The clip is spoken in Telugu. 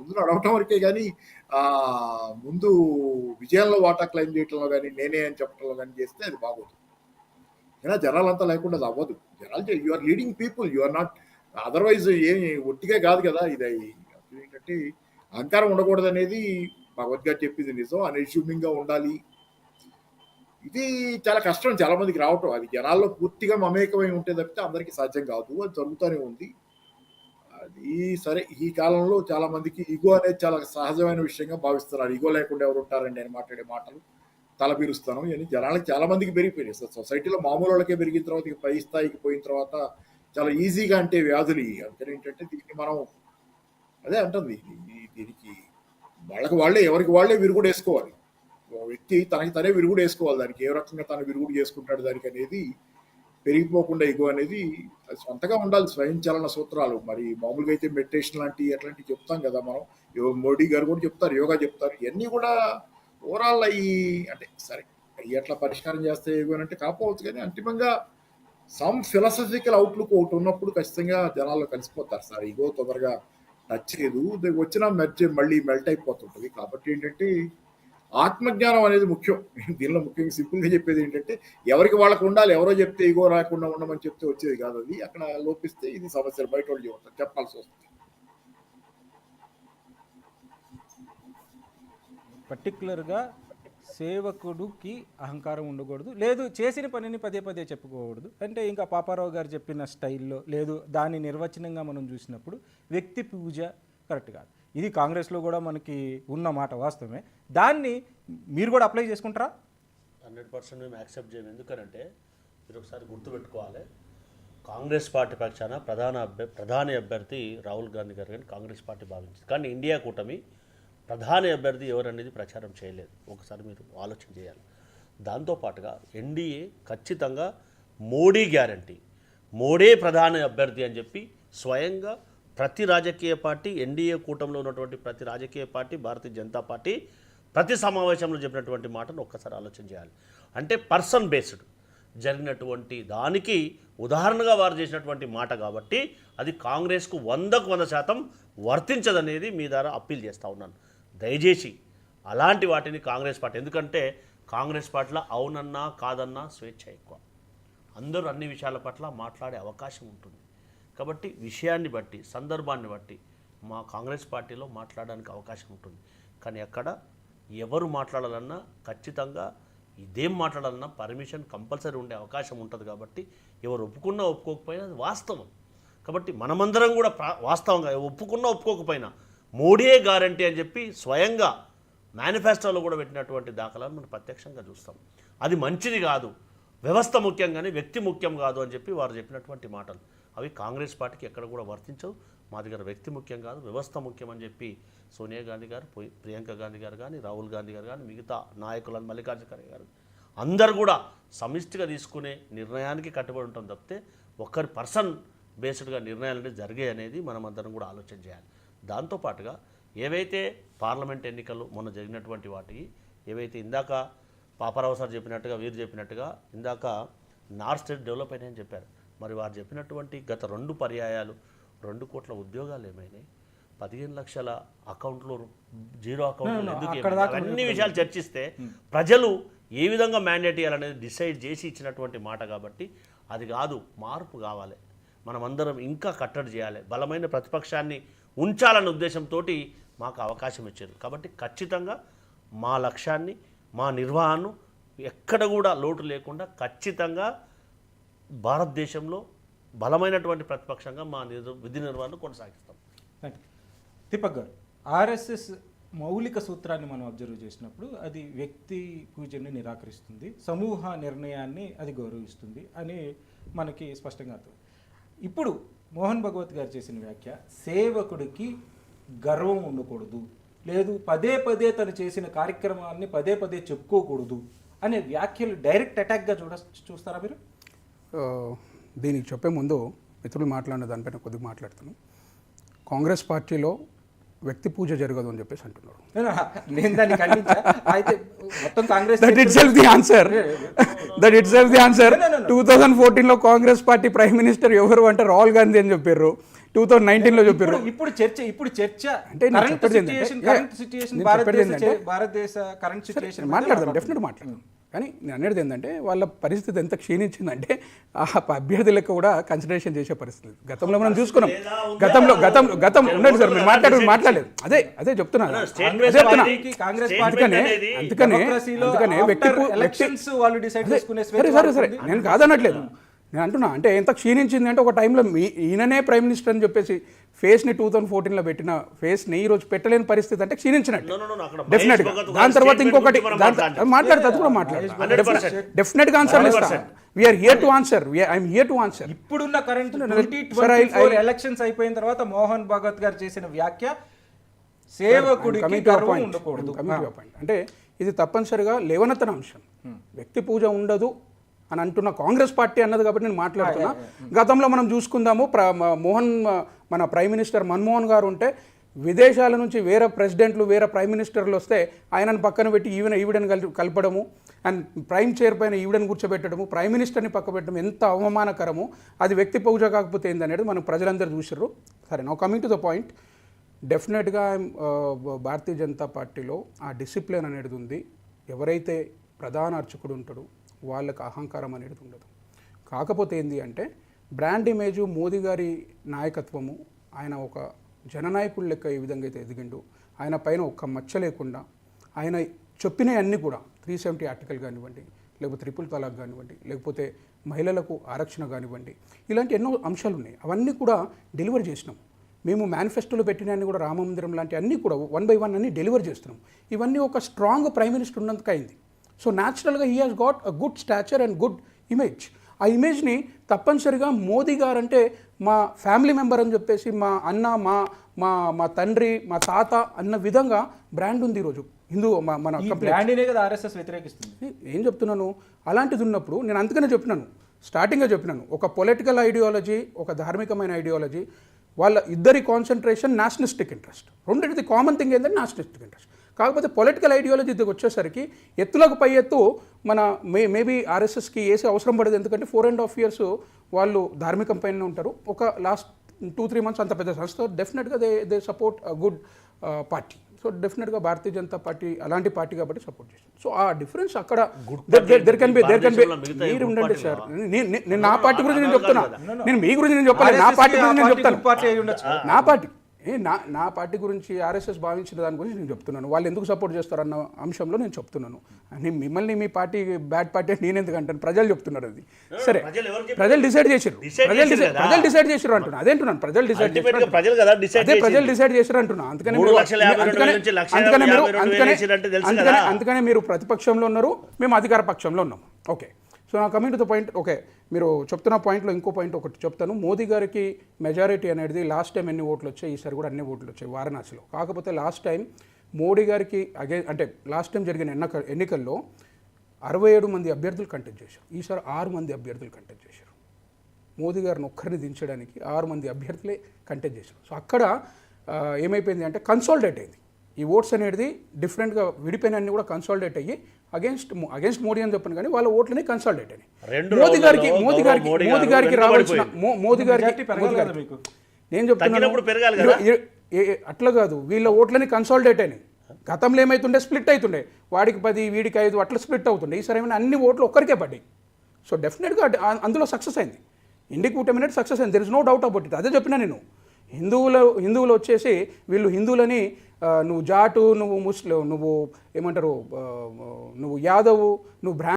ముందు నడవటం వరకే కానీ ముందు విజయంలో వాటా క్లెయిమ్ చేయటంలో కానీ నేనే అని చెప్పడంలో కానీ చేస్తే అది బాగోదు. అయినా జనాలంతా లేకుండా అది అవ్వదు. జనాలు you are leading people, you are not otherwise ఏమి ఒట్టిగా కాదు కదా ఇది. ఏంటంటే అహంకారం ఉండకూడదు అనేది భగవద్గీత చెప్పింది నిజం. అన్ఎస్యూమింగ్ గా ఉండాలి. ఇది చాలా కష్టం చాలా మందికి రావటం. అది జనాల్లో పూర్తిగా మమేకమై ఉంటే తప్పితే అందరికీ సాధ్యం కాదు. అది జరుగుతూనే ఉంది. అది సరే, ఈ కాలంలో చాలా మందికి ఈగో అనేది చాలా సహజమైన విషయంగా భావిస్తున్నారు. ఈగో లేకుండా ఎవరు ఉంటారండి అని మాట్లాడే మాటలు తలపిరుస్తాను అని జనాలకి చాలా మందికి పెరిగిపోయినాయి. సొసైటీలో మామూలు వాళ్ళకే పెరిగిన తర్వాత ఇక పై స్థాయికి పోయిన తర్వాత చాలా ఈజీగా అంటే వ్యాధులు అందుకని ఏంటంటే దీన్ని మనం అదే అంటుంది దీనికి వాళ్ళకి వాళ్ళే ఎవరికి వాళ్ళే విరుగుడు వేసుకోవాలి. వ్యక్తి తనకి తనే విరుగుడు వేసుకోవాలి. దానికి ఏ రకంగా తను విరుగుడు చేసుకుంటాడు దానికి అనేది పెరిగిపోకుండా ఈగో అనేది అది సొంతగా ఉండాలి. స్వయం చలన సూత్రాలు మరి మామూలుగా అయితే మెడిటేషన్ లాంటివి అట్లాంటివి చెప్తాం కదా మనం. మోడీ గారు కూడా చెప్తారు, యోగా చెప్తారు. ఇవన్నీ కూడా ఓవరాల్ అయ్యి అంటే సరే అవి ఎట్లా పరిష్కారం చేస్తే ఈగో అంటే కాకపోవచ్చు, కానీ అంతిమంగా సమ్ ఫిలాసఫికల్ అవుట్లుక్ ఒకటి ఉన్నప్పుడు ఖచ్చితంగా జనాల్లో కలిసిపోతారు సార్. ఈగో తొందరగా టచ్ చేయదు, వచ్చినా మళ్ళీ మెల్ట్ అయిపోతుంటుంది. కాబట్టి ఏంటంటే ఆత్మజ్ఞానం అనేది ముఖ్యం. దీనిలో ముఖ్యంగా సింపుల్గా చెప్పేది ఏంటంటే ఎవరికి వాళ్ళకు ఉండాలి. ఎవరో చెప్తే ఈగో రాకుండా ఉండమని చెప్తే వచ్చేది కాదు. అది అక్కడ లోపిస్తే ఇది సమస్యలు బయట వాళ్ళు చెప్పాల్సి వస్తుంది. పర్టికులర్గా సేవకుడికి అహంకారం ఉండకూడదు, లేదు చేసిన పనిని పదే పదే చెప్పుకోకూడదు. అంటే ఇంకా పాపారావు గారు చెప్పిన స్టైల్లో లేదు, దాని నిర్వచనంగా మనం చూసినప్పుడు వ్యక్తి పూజ కరెక్ట్ కాదు. ఇది కాంగ్రెస్లో కూడా మనకి ఉన్న మాట వాస్తవమే. దాన్ని మీరు కూడా అప్లై చేసుకుంటారా? 100% మేము యాక్సెప్ట్ చేయము. ఎందుకంటే మీరు ఒకసారి గుర్తుపెట్టుకోవాలి, కాంగ్రెస్ పార్టీ పక్షాన ప్రధాని అభ్యర్థి రాహుల్ గాంధీ గారు కానీ కాంగ్రెస్ పార్టీ భావించింది. కానీ ఇండియా కూటమి ప్రధాని అభ్యర్థి ఎవరనేది ప్రచారం చేయలేదు. ఒకసారి మీరు ఆలోచన చేయాలి. దాంతోపాటుగా ఎన్డీఏ ఖచ్చితంగా మోడీ గ్యారంటీ, మోడీ ప్రధాని అభ్యర్థి అని చెప్పి స్వయంగా ప్రతి రాజకీయ పార్టీ, ఎన్డీఏ కూటమిలో ఉన్నటువంటి ప్రతి రాజకీయ పార్టీ, భారతీయ జనతా పార్టీ ప్రతి సమావేశంలో చెప్పినటువంటి మాటను ఒక్కసారి ఆలోచన చేయాలి. అంటే పర్సన్ బేస్డ్ జరిగినటువంటి దానికి ఉదాహరణగా వారు చేసినటువంటి మాట కాబట్టి అది కాంగ్రెస్కు 100% వర్తించదనేది మీ ద్వారా అప్పీల్ చేస్తూ ఉన్నాను. దయచేసి అలాంటి వాటిని కాంగ్రెస్ పార్టీ, ఎందుకంటే కాంగ్రెస్ పార్టీలో అవునన్నా కాదన్నా స్వేచ్ఛ ఎక్కువ, అందరూ అన్ని విషయాల పట్ల మాట్లాడే అవకాశం ఉంటుంది. కాబట్టి విషయాన్ని బట్టి, సందర్భాన్ని బట్టి మా కాంగ్రెస్ పార్టీలో మాట్లాడడానికి అవకాశం ఉంటుంది. కానీ అక్కడ ఎవరు మాట్లాడాలన్నా ఖచ్చితంగా ఇదేం మాట్లాడాలన్నా పర్మిషన్ కంపల్సరీ ఉండే అవకాశం ఉంటుంది. కాబట్టి ఎవరు ఒప్పుకున్నా ఒప్పుకోకపోయినా అది వాస్తవం. కాబట్టి మనమందరం కూడా వాస్తవంగా ఒప్పుకున్నా ఒప్పుకోకపోయినా మోడీయే గ్యారంటీ అని చెప్పి స్వయంగా మేనిఫెస్టోలో కూడా పెట్టినటువంటి దాఖలాలు మనం ప్రత్యక్షంగా చూస్తాం. అది మంచిది కాదు, వ్యవస్థ ముఖ్యం కానీ వ్యక్తి ముఖ్యం కాదు అని చెప్పి వారు చెప్పినటువంటి మాటలు అవి కాంగ్రెస్ పార్టీకి ఎక్కడ కూడా వర్తించవు. మా దగ్గర వ్యక్తి ముఖ్యం కాదు, వ్యవస్థ ముఖ్యం అని చెప్పి సోనియా గాంధీ గారు, ప్రియాంక గాంధీ గారు కానీ, రాహుల్ గాంధీ గారు కానీ, మిగతా నాయకులను, మల్లికార్జున ఖర్గే గారు అందరూ కూడా సమిష్టిగా తీసుకునే నిర్ణయానికి కట్టుబడి ఉంటాం తప్పితే ఒక్కరి పర్సన్ బేస్డ్గా నిర్ణయాలు అనేది జరిగాయి అనేది మనం అందరం కూడా ఆలోచన చేయాలి. దాంతోపాటుగా ఏవైతే పార్లమెంట్ ఎన్నికలు మొన్న జరిగినటువంటి వాటికి ఏవైతే ఇందాక పాపారావు సార్ చెప్పినట్టుగా, వీరు చెప్పినట్టుగా ఇందాక నార్త్ స్టేట్ డెవలప్ అయినాయని చెప్పారు. మరి వారు చెప్పినటువంటి గత 2 పర్యాయాలు 2 కోట్ల ఉద్యోగాలు ఏమైనాయి, 15 లక్షల అకౌంట్లు జీరో అకౌంట్లు ఎందుకు, అన్ని విషయాలు చర్చిస్తే ప్రజలు ఏ విధంగా మ్యాండేట్ చేయాలనేది డిసైడ్ చేసి ఇచ్చినటువంటి మాట. కాబట్టి అది కాదు, మార్పు కావాలి. మనమందరం ఇంకా కట్టడి చేయాలి, బలమైన ప్రతిపక్షాన్ని ఉంచాలన్న ఉద్దేశంతో మాకు అవకాశం ఇచ్చారు. కాబట్టి ఖచ్చితంగా మా లక్ష్యాన్ని, మా నిర్వహణను ఎక్కడ కూడా లోటు లేకుండా ఖచ్చితంగా భారతదేశంలో బలమైనటువంటి ప్రతిపక్షంగా మా విధి నిర్వహణను కొనసాగిస్తాం. దీపక్ గారు, ఆర్ఎస్ఎస్ మౌలిక సూత్రాన్ని మనం అబ్జర్వ్ చేసినప్పుడు అది వ్యక్తి పూజని నిరాకరిస్తుంది, సమూహ నిర్ణయాన్ని అది గౌరవిస్తుంది అని మనకి స్పష్టంగా అర్థం. ఇప్పుడు మోహన్ భగవత్ గారు చేసిన వ్యాఖ్య సేవకుడికి గర్వం ఉండకూడదు, లేదు పదే పదే తను చేసిన కార్యక్రమాన్ని పదే పదే చెప్పుకోకూడదు అనే వ్యాఖ్యలు డైరెక్ట్ అటాక్గా చూస్తారా మీరు? దీనికి చెప్పే ముందు మిత్రులు మాట్లాడిన దానిపైన కొద్దిగా మాట్లాడుతాను. కాంగ్రెస్ పార్టీలో వ్యక్తి పూజ జరగదు అని చెప్పేసి అంటున్నారు. That it self the answer. 2014లో కాంగ్రెస్ పార్టీ ప్రైమ్ మినిస్టర్ ఎవరు అంటే రాహుల్ గాంధీ అని చెప్పారు. 2019లో చెప్పారు. ఇప్పుడు చర్చ అంటే నేను కరెంట్ చెప్పేది ఏంటంటే, సిచ్యుయేషన్ నేను చెప్పేది ఏంటంటే, భారతదేశ కరెంట్ సిచ్యుయేషన్ మాట్లాడదాం, డెఫినెట్ మాట్లాడదాం. కానీ నేను అనేది ఏంటంటే వాళ్ళ పరిస్థితి ఎంత క్షీణించిందంటే ఆ అభ్యర్థులకు కూడా కన్సిడరేషన్ చేసే పరిస్థితి. గతంలో మనం చూసుకున్నాం. గతం ఉండండి సార్, మీరు మాట్లాడలేదు. అదే చెప్తున్నాను. అందుకనే సరే నేను కాదనట్లేదు. నేను అంటున్నా అంటే ఎంత క్షీణించింది అంటే ఒక టైంలో ఈయననే ప్రైమ్ మినిస్టర్ అని చెప్పేసి ఫేస్ని 2014లో పెట్టిన ఫేస్ని ఈ రోజు పెట్టలేని పరిస్థితి అంటే క్షీణించినట్టు డెఫినెట్గా. దాని తర్వాత ఇంకొకటి మాట్లాడితే అది కూడా మాట్లాడతాను. డెఫినెట్గా ఆన్సర్ ఇస్తాను. We are here to answer. I'm here to answer. ఇప్పుడున్న కరెంట్ 2024 ఎలక్షన్స్ అయిపోయిన తర్వాత మోహన్ భగవత్ గారు చేసిన వ్యాఖ్య సేవకుడికి గర్వం ఉండకూడదు అంటే ఇది తప్పనిసరిగా లేవనెత్తన అంశం. వ్యక్తి పూజ ఉండదు అని అంటున్న కాంగ్రెస్ పార్టీ అన్నది కాబట్టి నేను మాట్లాడుతున్నా. గతంలో మనం చూసుకుందాము, మన ప్రైమ్ మినిస్టర్ మన్మోహన్ గారు ఉంటే విదేశాల నుంచి వేరే ప్రెసిడెంట్లు వేరే ప్రైమ్ మినిస్టర్లు వస్తే ఆయనను పక్కన పెట్టి ఈవిడని కలపడము, అండ్ ప్రైమ్ చైర్ పైన ఈవిడని కూర్చోబెట్టడము, ప్రైమ్ మినిస్టర్ని పక్క పెట్టడం ఎంత అవమానకరము. అది వ్యక్తి పూజ కాకపోతే ఏందనేది మనం ప్రజలందరూ చూసారు. సరే, now coming to the point, డెఫినెట్గా భారతీయ జనతా పార్టీలో ఆ డిసిప్లిన్ అనేది ఉంది. ఎవరైతే ప్రధాన అర్చకుడు ఉంటాడో వాళ్ళకి అహంకారం అనేది ఉండదు. కాకపోతే ఏంటి అంటే బ్రాండ్ ఇమేజు, మోదీ గారి నాయకత్వము, ఆయన ఒక జననాయకుడు లెక్క ఏ విధంగా అయితే ఎదిగిండు, ఆయన పైన ఒక్క మచ్చ లేకుండా ఆయన చెప్పినవన్నీ కూడా 370 ఆర్టికల్ కానివ్వండి, లేకపోతే ట్రిపుల్ తలాక్ కానివ్వండి, లేకపోతే మహిళలకు ఆరక్షణ కానివ్వండి, ఇలాంటి ఎన్నో అంశాలు ఉన్నాయి. అవన్నీ కూడా డెలివర్ చేసినాం. మేము మేనిఫెస్టోలో పెట్టినవన్నీ కూడా రామ మందిరం లాంటి అన్నీ కూడా 1 by 1 అన్నీ డెలివర్ చేస్తున్నాం. ఇవన్నీ ఒక స్ట్రాంగ్ ప్రైమ్ మినిస్టర్ ఉన్నందుకు అయింది. సో న్యాచురల్గా he has got a good స్టాచర్ and good image. ఆ ఇమేజ్ని తప్పనిసరిగా మోదీ గారు అంటే మా ఫ్యామిలీ మెంబర్ అని చెప్పేసి, మా అన్న, మా తండ్రి, మా తాత అన్న విధంగా బ్రాండ్ ఉంది ఈరోజు హిందూ మన బ్రాండ్నే కదా ఆర్ఎస్ఎస్ వ్యతిరేకిస్తుంది. ఏం చెప్తున్నాను, అలాంటిది ఉన్నప్పుడు నేను అందుకనే చెప్పినాను, స్టార్టింగ్గా చెప్పినాను, ఒక పొలిటికల్ ఐడియాలజీ, ఒక ధార్మికమైన ఐడియాలజీ, వాళ్ళ ఇద్దరి కాన్సన్ట్రేషన్ నేషనలిస్టిక్ ఇంట్రెస్ట్. రెండింటిది కామన్ థింగ్ ఏంటంటే నేషనలిస్టిక్ ఇంట్రెస్ట్. కాకపోతే పొలిటికల్ ఐడియాలజీ దగ్గర వచ్చేసరికి ఎత్తులకు పై ఎత్తు మన మేబీ ఆర్ఎస్ఎస్కి వేసే అవసరం పడదు. ఎందుకంటే 4.5 years వాళ్ళు ధార్మికం పైన ఉంటారు. ఒక లాస్ట్ 2-3 months అంత పెద్ద సంస్థ, డెఫినెట్గా they support good party. So డెఫినెట్గా భారతీయ జనతా పార్టీ అలాంటి పార్టీ కాబట్టి సపోర్ట్ చేస్తుంది. సో ఆ డిఫరెన్స్ అక్కడ దేర్ కెన్ బి మీరు ఉండండి సార్. నేను నా పార్టీ గురించి నేను చెప్తున్నా, నేను మీ గురించి నేను చెప్పాలి, నా పార్టీ గురించి నేను చెప్తాను. నా పార్టీ గురించి ఆర్ఎస్ఎస్ భావించిన దాని గురించి నేను చెప్తున్నాను. వాళ్ళు ఎందుకు సపోర్ట్ చేస్తారన్న అంశంలో నేను చెప్తున్నాను. మిమ్మల్ని మీ పార్టీ బ్యాడ్ పార్టీ నేను ఎందుకు అంటాను, ప్రజలు చెప్తున్నారు. అది సరే, ప్రజలు డిసైడ్ చేశారు, ప్రజలు డిసైడ్ చేశారు అంటున్నా. అదేంటున్నాను, ప్రజలు డిసైడ్ చేశారు అంటున్నా. అందుకనే మీరు ప్రతిపక్షంలో ఉన్నారు, మేము అధికార పక్షంలో ఉన్నాం. ఓకే, సో నా coming to the point. Okay, మీరు చెప్తున్న పాయింట్లో ఇంకో పాయింట్ ఒకటి చెప్తాను. మోదీ గారికి మెజారిటీ అనేది లాస్ట్ టైం ఎన్ని ఓట్లు వచ్చాయి, ఈసారి కూడా అన్ని ఓట్లు వచ్చాయి వారణాసిలో. కాకపోతే లాస్ట్ టైం మోడీ గారికి అంటే లాస్ట్ టైం జరిగిన ఎన్నికల్లో 67 మంది అభ్యర్థులు కంటెస్ట్ చేశారు. ఈసారి 6 మంది అభ్యర్థులు కంటెస్ట్ చేశారు. మోదీ గారిని ఒక్కరిని దించడానికి 6 మంది అభ్యర్థులే కంటెస్ట్ చేశారు. సో అక్కడ ఏమైపోయింది అంటే కన్సాలిడేట్ అయింది. ఈ ఓట్స్ అనేది డిఫరెంట్గా విడిపోయిన అన్ని కూడా కన్సాలిడేట్ అయ్యి అగేన్స్ట్ మోడీ అని చెప్పను, కానీ వాళ్ళ ఓట్లని కన్సాలిడేట్ అయినాయి. మోదీ గారికి రావాల్సిన నేను చెప్తున్నాను అట్లా కాదు, వీళ్ళ ఓట్లని కన్సాలిడేట్ అయినాయి. గతంలో ఏమైతుండే స్ప్లిట్ అవుతుండే, వాడికి 10 వీడికి 5 అట్లా స్ప్లిట్ అవుతుండే. ఈసారి ఏమైనా అన్ని ఓట్లు ఒక్కరికే పడ్డాయి. సో డెఫినెట్గా అందులో సక్సెస్ అయింది. ఇండియా కూటమి అనేది సక్సెస్ అయింది. There is no doubt about it. అదే చెప్పినా నేను. హిందువులు వచ్చేసి వీళ్ళు హిందువులని నువ్వు జాటు, నువ్వు ముస్లిం, నువ్వు ఏమంటారు, నువ్వు యాదవ్, నువ్వు